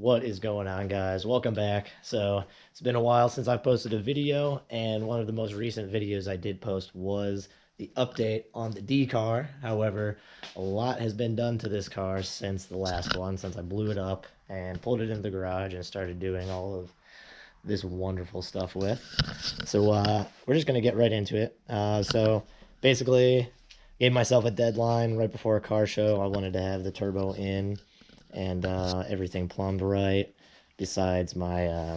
What is going on, guys? Welcome back. So it's been a while since I've posted a video, and one of the most recent videos I did post was the update on the D car. However, a lot has been done to this car since the last one, since I blew it up and pulled it into the garage and started doing all of this wonderful stuff with. So we're just going to get right into it. So basically, gave myself a deadline right before a car show. I wanted to have the turbo in and everything plumbed right, besides my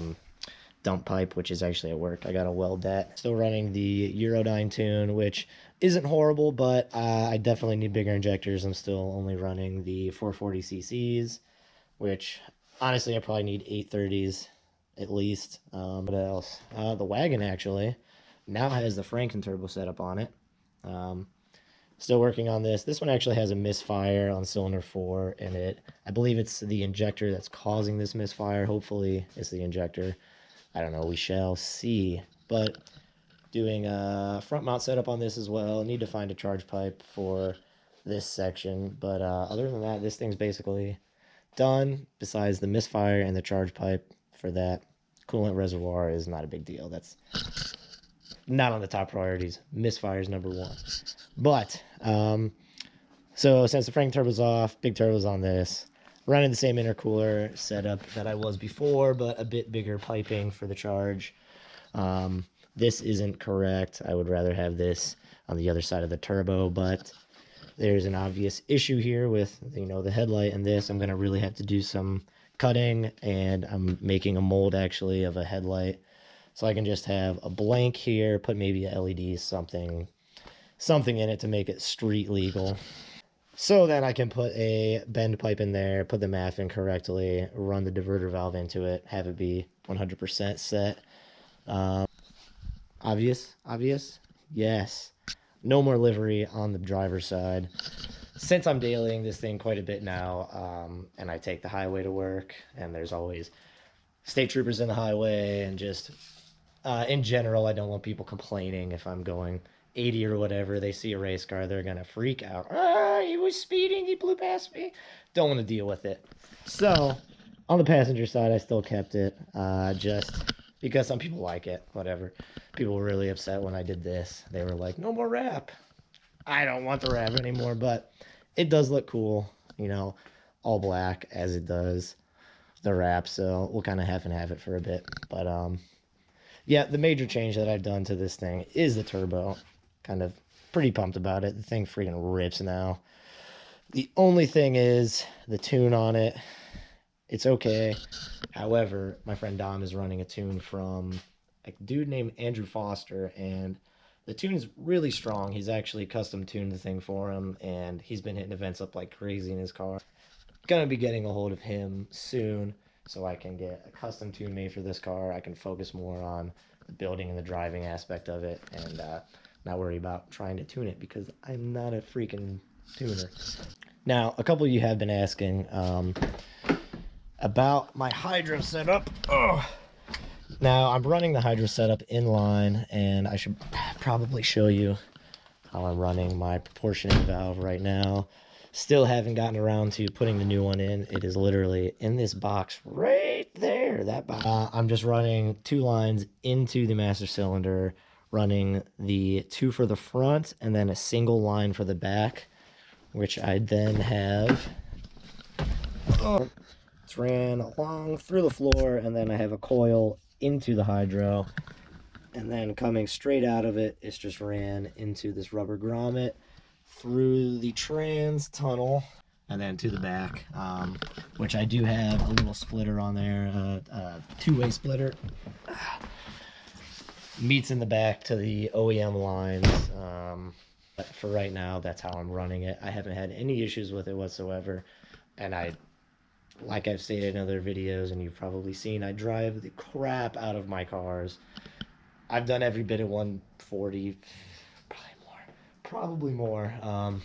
dump pipe, which is actually at work. I got to weld that. Still running the Eurodyne tune, which isn't horrible, but I definitely need bigger injectors. I'm still only running the 440 cc's, which honestly I probably need 830s at least. What else? The wagon actually now has the franketurbo setup on it. Still working on this. This one actually has a misfire on cylinder 4 in it. I believe it's the injector that's causing this misfire. Hopefully it's the injector. I don't know. We shall see. But doing a front mount setup on this as well. Need to find a charge pipe for this section. But other than that, this thing's basically done, besides the misfire and the charge pipe for that. Coolant reservoir is not a big deal. That's not on the top priorities. Misfire is number one. But so since the franketurbo's off, big turbo's on this, running the same intercooler setup that I was before, but a bit bigger piping for the charge. This isn't correct. I would rather have this on the other side of the turbo, but there's an obvious issue here with, the headlight and this. I'm going to really have to do some cutting, and I'm making a mold actually of a headlight. So I can just have a blank here, put maybe a LED, something in it to make it street legal. So then I can put a bend pipe in there, put the math in correctly, run the diverter valve into it, have it be 100% set. Obvious? Yes. No more livery on the driver's side. Since I'm dailying this thing quite a bit now, and I take the highway to work, and there's always state troopers in the highway, and just in general, I don't want people complaining if I'm going 80 or whatever. They see a race car, they're gonna freak out. He was speeding, he blew past me. Don't want to deal with it. So on the passenger side, I still kept it, just because some people like it. Whatever. People were really upset when I did this. They were like, no more wrap. I don't want the wrap anymore, but it does look cool, all black as it does the wrap. So we'll kind of half and half it for a bit. But yeah, the major change that I've done to this thing is the turbo. Kind of pretty pumped about it. The thing freaking rips now. The only thing is the tune on it. It's okay. However, my friend Dom is running a tune from a dude named Andrew Foster, and the tune is really strong. He's actually custom tuned the thing for him, and he's been hitting events up like crazy in his car. Gonna be getting a hold of him soon, so I can get a custom tune made for this car. I can focus more on the building and the driving aspect of it, and not worry about trying to tune it, because I'm not a freaking tuner. Now, a couple of you have been asking about my hydro setup. Now, I'm running the hydro setup inline, and I should probably show you how I'm running my proportioning valve right now. Still haven't gotten around to putting the new one in. It is literally in this box right there, that box. I'm just running 2 lines into the master cylinder, running the 2 for the front, and then a single line for the back, which I then have... it's ran along through the floor, and then I have a coil into the hydro, and then coming straight out of it, it's just ran into this rubber grommet, through the trans tunnel, and then to the back, which I do have a little splitter on there, a 2-way splitter. Meets in the back to the OEM lines. But for right now, that's how I'm running it. I haven't had any issues with it whatsoever, and like I've stated in other videos, and you've probably seen, I drive the crap out of my cars. I've done every bit of 140, probably more. I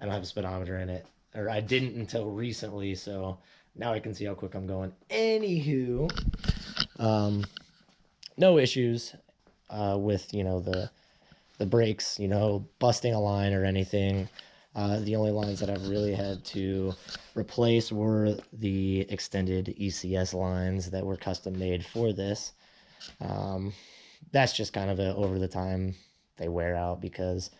don't have a speedometer in it, or I didn't until recently, so now I can see how quick I'm going. Anywho, no issues with the brakes, busting a line or anything. The only lines that I've really had to replace were the extended ECS lines that were custom made for this. That's just kind of over the time they wear out, because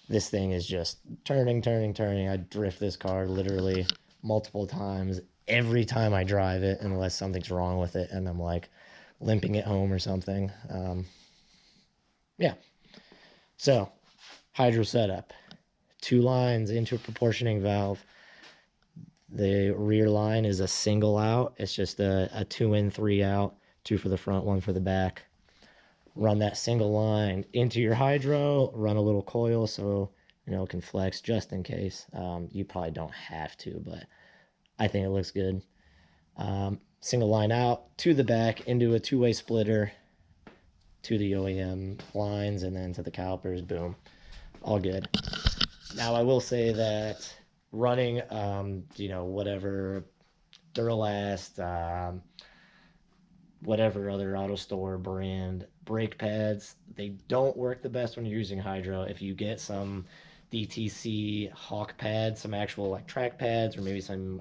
this thing is just turning. I drift this car literally multiple times every time I drive it, unless something's wrong with it and I'm like limping it home or something. Yeah. So, hydro setup. 2 lines into a proportioning valve. The rear line is a single out. It's just a 2 in, 3 out, 2 for the front, 1 for the back. Run that single line into your hydro, run a little coil so it can flex just in case. You probably don't have to, but I think it looks good. Single line out to the back into a 2-way splitter to the OEM lines and then to the calipers. Boom, all good. Now I will say that running whatever Duralast, whatever other auto store brand brake pads, they don't work the best when you're using hydro. If you get some DTC Hawk pads, some actual like track pads, or maybe some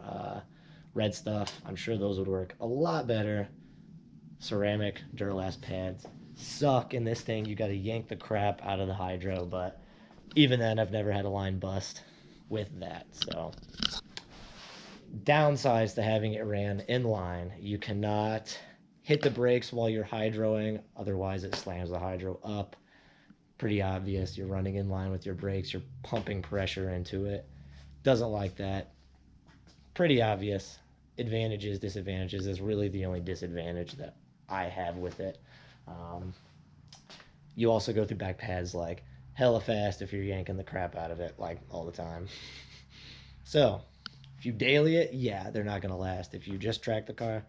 red stuff, I'm sure those would work a lot better. Ceramic Duralast pads suck in this thing. You got to yank the crap out of the hydro, but even then I've never had a line bust with that. So downsides to having it ran in line: you cannot hit the brakes while you're hydroing, otherwise it slams the hydro up. Pretty obvious. You're running in line with your brakes, you're pumping pressure into it. Doesn't like that. Pretty obvious. Advantages, disadvantages is really the only disadvantage that I have with it. You also go through back pads like hella fast if you're yanking the crap out of it like all the time. So if you daily it, yeah, they're not going to last. If you just track the car,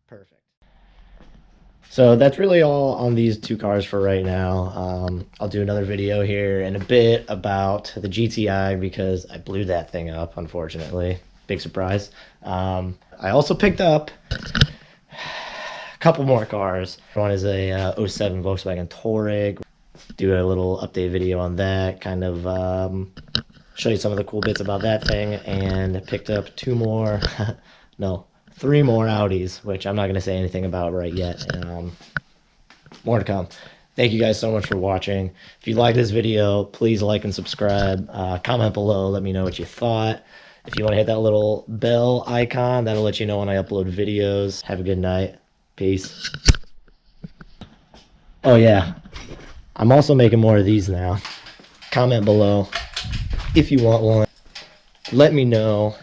perfect. So that's really all on these 2 cars for right now. I'll do another video here in a bit about the GTI because I blew that thing up, unfortunately. Big surprise. I also picked up a couple more cars. One is a 07 Volkswagen Touareg. Do a little update video on that, kind of show you some of the cool bits about that thing. And picked up 2 more, no, 3 more Audis, which I'm not going to say anything about right yet. More to come. Thank you guys so much for watching. If you like this video, please like and subscribe. Comment below, let me know what you thought. If you want to hit that little bell icon, that'll let you know when I upload videos. Have a good night. Peace. Oh yeah, I'm also making more of these now. Comment below if you want one. Let me know.